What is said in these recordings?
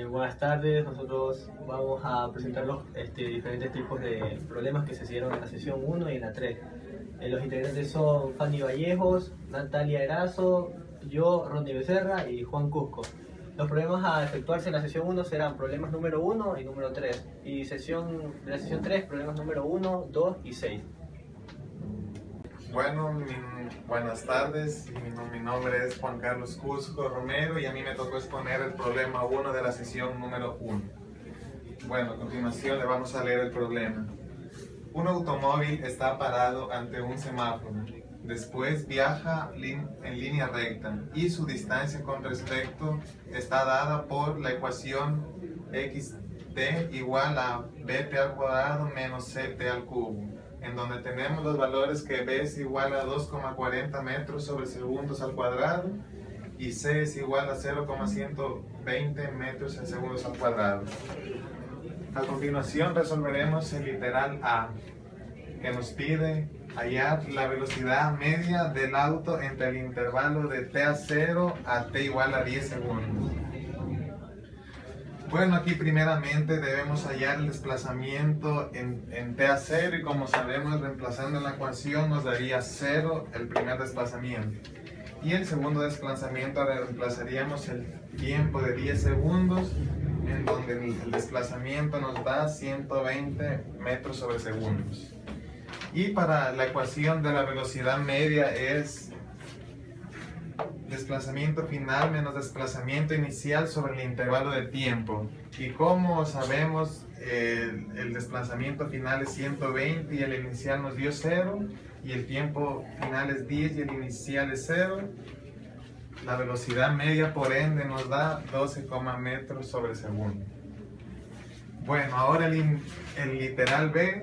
Buenas tardes, nosotros vamos a presentar los diferentes tipos de problemas que se hicieron en la sesión 1 y en la 3. Los integrantes son Fanny Vallejos, Natalia Erazo, yo, Ronnie Becerra y Juan Cusco. Los problemas a efectuarse en la sesión 1 serán problemas número 1 y número 3. Y de la sesión 3, problemas número 1, 2 y 6. Bueno, buenas tardes, mi nombre es Juan Carlos Cusco Romero y a mí me tocó exponer el problema 1 de la sesión número 1. Bueno, a continuación le vamos a leer el problema. Un automóvil está parado ante un semáforo, después viaja en línea recta y su distancia con respecto está dada por la ecuación xt igual a bt al cuadrado menos ct al cubo, en donde tenemos los valores que b es igual a 2,40 metros sobre segundos al cuadrado y c es igual a 0,120 metros en segundos al cuadrado. A continuación resolveremos el literal A, que nos pide hallar la velocidad media del auto entre el intervalo de t a 0 a t igual a 10 segundos. Bueno, aquí primeramente debemos hallar el desplazamiento en t a 0 y como sabemos, reemplazando en la ecuación nos daría 0 el primer desplazamiento. Y el segundo desplazamiento reemplazaríamos el tiempo de 10 segundos, en donde el desplazamiento nos da 120 metros sobre segundos. Y para la ecuación de la velocidad media es desplazamiento final menos desplazamiento inicial sobre el intervalo de tiempo. Y como sabemos, el desplazamiento final es 120 y el inicial nos dio 0, y el tiempo final es 10 y el inicial es 0. La velocidad media, por ende, nos da 12, metros sobre segundo. Bueno, ahora el literal B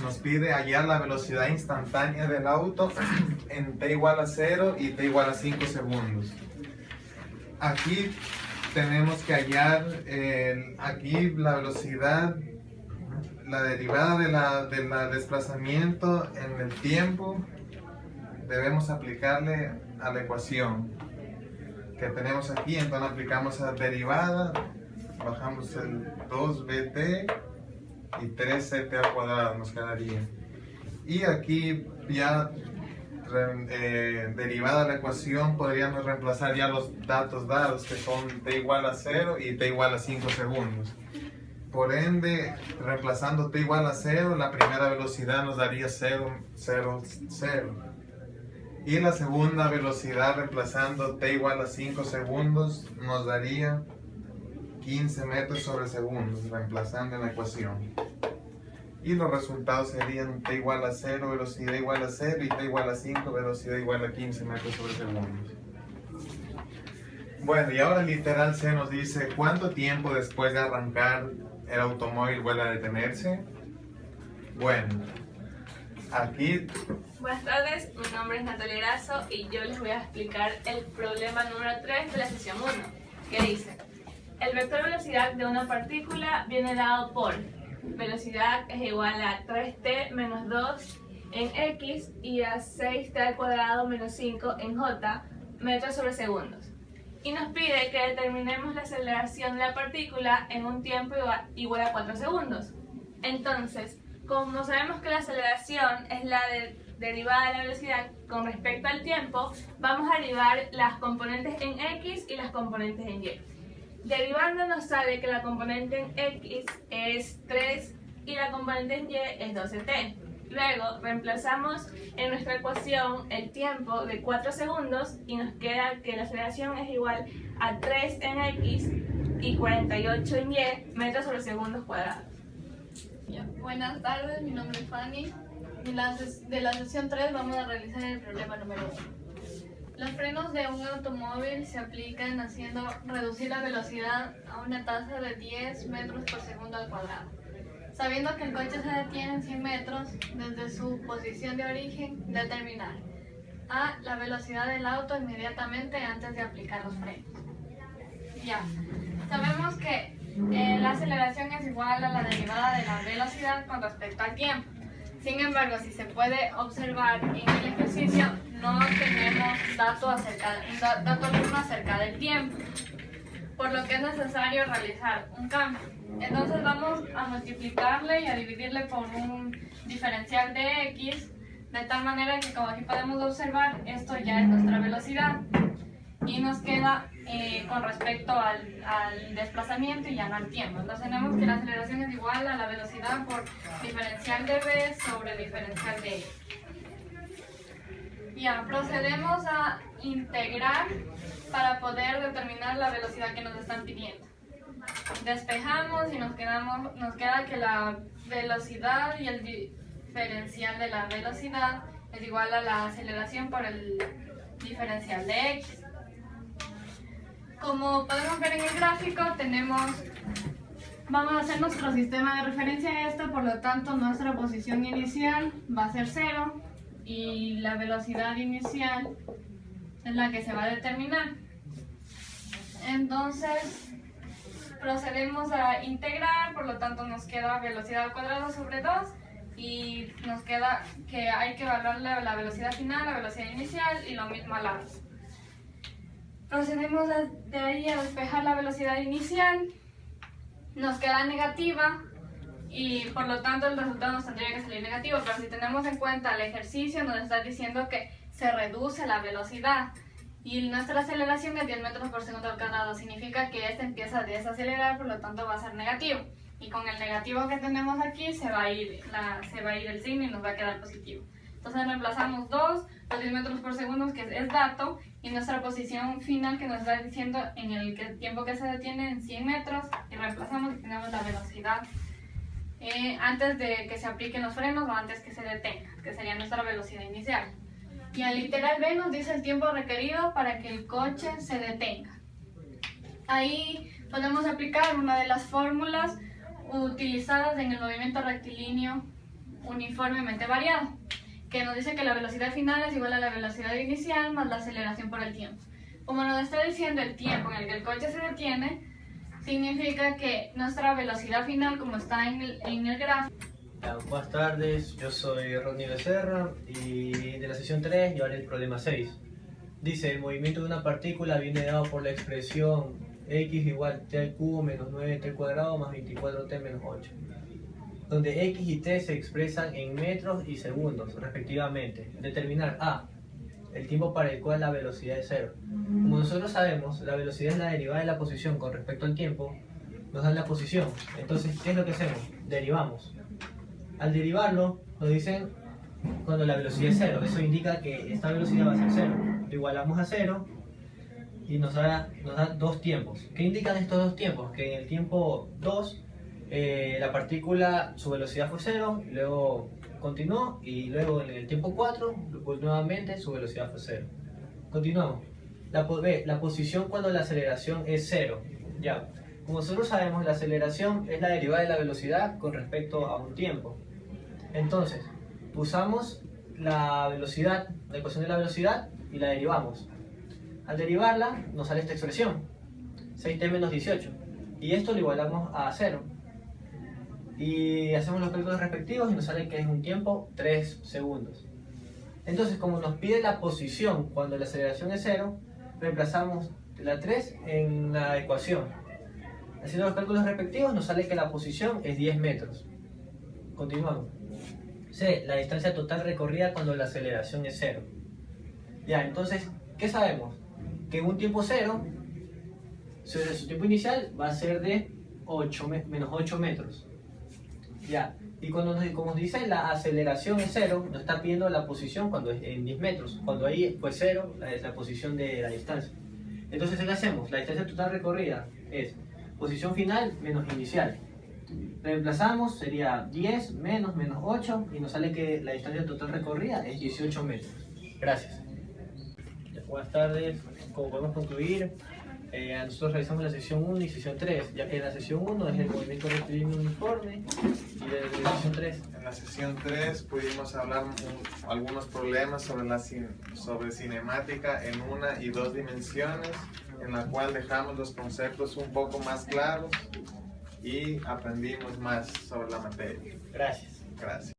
nos pide hallar la velocidad instantánea del auto en t igual a 0 y t igual a 5 segundos. Aquí tenemos que hallar aquí la velocidad, la derivada del desplazamiento en el tiempo. Debemos aplicarle a la ecuación que tenemos aquí. Entonces aplicamos a derivada, bajamos el 2bt y 3ct al cuadrado nos quedaría. Y aquí ya derivada la ecuación podríamos reemplazar ya los datos dados, que son t igual a 0 y t igual a 5 segundos. Por ende, reemplazando t igual a 0, la primera velocidad nos daría 0, 0, 0. Y la segunda velocidad, reemplazando t igual a 5 segundos, nos daría 15 metros sobre segundos, reemplazando en la ecuación. Y los resultados serían t igual a 0, velocidad igual a 0, y t igual a 5, velocidad igual a 15 metros sobre segundos. Bueno, y ahora el literal C nos dice cuánto tiempo después de arrancar el automóvil vuelve a detenerse. Bueno, aquí... Buenas tardes, mi nombre es Natalia Erazo y yo les voy a explicar el problema número 3 de la sesión 1, que dice: el vector velocidad de una partícula viene dado por velocidad es igual a 3t menos 2 en x y a 6t al cuadrado menos 5 en j metros sobre segundos. Y nos pide que determinemos la aceleración de la partícula en un tiempo igual a 4 segundos. Entonces, como sabemos que la aceleración es la derivada de la velocidad con respecto al tiempo, vamos a derivar las componentes en x y las componentes en y. Derivando nos sale que la componente en x es 3 y la componente en y es 12t. Luego reemplazamos en nuestra ecuación el tiempo de 4 segundos y nos queda que la aceleración es igual a 3 en x y 48 en y metros sobre segundos cuadrados. Buenas tardes, mi nombre es Fanny. De la sesión 3 vamos a realizar el problema número 1. Los frenos de un automóvil se aplican haciendo reducir la velocidad a una tasa de 10 metros por segundo al cuadrado. Sabiendo que el coche se detiene en 100 metros desde su posición de origen, determinar a la velocidad del auto inmediatamente antes de aplicar los frenos. Ya, sabemos que la aceleración es igual a la derivada de la velocidad con respecto al tiempo. Sin embargo, si se puede observar en el ejercicio, no tenemos dato alguno acerca del tiempo. por lo que es necesario realizar un cambio. Entonces vamos a multiplicarle y a dividirle por un diferencial de x, de tal manera que, como aquí podemos observar, esto ya es nuestra velocidad y nos queda con respecto al desplazamiento y ya no al tiempo. Entonces tenemos que la aceleración es igual a la velocidad por diferencial de v sobre diferencial de x. Ya, procedemos a integrar para poder determinar la velocidad que nos están pidiendo. Despejamos y nos queda que la velocidad y el diferencial de la velocidad es igual a la aceleración por el diferencial de x. Como podemos ver en el gráfico, vamos a hacer nuestro sistema de referencia a esto, por lo tanto nuestra posición inicial va a ser 0 y la velocidad inicial es la que se va a determinar. Entonces procedemos a integrar, por lo tanto nos queda velocidad al cuadrado sobre 2 y nos queda que hay que evaluar la velocidad final, la velocidad inicial y lo mismo al lado. Procedemos de ahí a despejar la velocidad inicial, nos queda negativa y por lo tanto el resultado nos tendría que salir negativo, pero si tenemos en cuenta el ejercicio nos está diciendo que se reduce la velocidad y nuestra aceleración es 10 metros por segundo al cuadrado, significa que este empieza a desacelerar, por lo tanto va a ser negativo y con el negativo que tenemos aquí se va a ir el signo y nos va a quedar positivo. Entonces reemplazamos 2, los 10 metros por segundo que es dato y nuestra posición final que nos está diciendo en el tiempo que se detiene en 100 metros y reemplazamos y tenemos la velocidad antes de que se apliquen los frenos o antes que se detenga, que sería nuestra velocidad inicial. Y al literal B nos dice el tiempo requerido para que el coche se detenga. Ahí podemos aplicar una de las fórmulas utilizadas en el movimiento rectilíneo uniformemente variado, que nos dice que la velocidad final es igual a la velocidad inicial más la aceleración por el tiempo. Como nos está diciendo el tiempo en el que el coche se detiene, significa que nuestra velocidad final, como está en el gráfico. Buenas tardes, yo soy Rodney Becerra y de la sesión 3 yo haré el problema 6. Dice, el movimiento de una partícula viene dado por la expresión x igual t al cubo menos 9t al cuadrado más 24t menos 8, donde x y t se expresan en metros y segundos respectivamente. Determinar a, el tiempo para el cual la velocidad es 0. Como nosotros sabemos, la velocidad es la derivada de la posición con respecto al tiempo, nos dan la posición. Entonces, ¿qué es lo que hacemos? Derivamos. Al derivarlo, nos dicen cuando la velocidad es 0. Eso indica que esta velocidad va a ser 0. Lo igualamos a 0 y nos da 2 tiempos. ¿Qué indican estos 2 tiempos? Que en el tiempo 2 la partícula, su velocidad fue 0, luego continuó y luego en el tiempo 4, pues nuevamente su velocidad fue 0. Continuamos. La posición cuando la aceleración es 0. Ya. Como nosotros sabemos, la aceleración es la derivada de la velocidad con respecto a un tiempo. Entonces, usamos la velocidad, la ecuación de la velocidad y la derivamos. Al derivarla, nos sale esta expresión, 6t menos 18. Y esto lo igualamos a 0. Y hacemos los cálculos respectivos y nos sale que es un tiempo 3 segundos. Entonces, como nos pide la posición cuando la aceleración es 0, reemplazamos la 3 en la ecuación. Haciendo los cálculos respectivos nos sale que la posición es 10 metros. Continuamos. C, la distancia total recorrida cuando la aceleración es 0. Ya, entonces, ¿qué sabemos? Que en un tiempo 0, su tiempo inicial va a ser de menos 8 metros. Ya, y como nos dice la aceleración es 0, nos está pidiendo la posición cuando es en 10 metros. Cuando ahí fue 0, es la posición de la distancia. Entonces, ¿qué hacemos? La distancia total recorrida es posición final menos inicial. Reemplazamos, sería 10 menos 8 y nos sale que la distancia total recorrida es 18 metros. Gracias. Buenas tardes. Como podemos concluir, nosotros realizamos la sesión 1 y sesión 3, ya que en la sesión 1 es el movimiento rectilíneo uniforme y de la sesión 3. En la sesión 3 pudimos hablar algunos problemas sobre cinemática en 1 y 2 dimensiones, en la cual dejamos los conceptos un poco más claros y aprendimos más sobre la materia. Gracias. Gracias.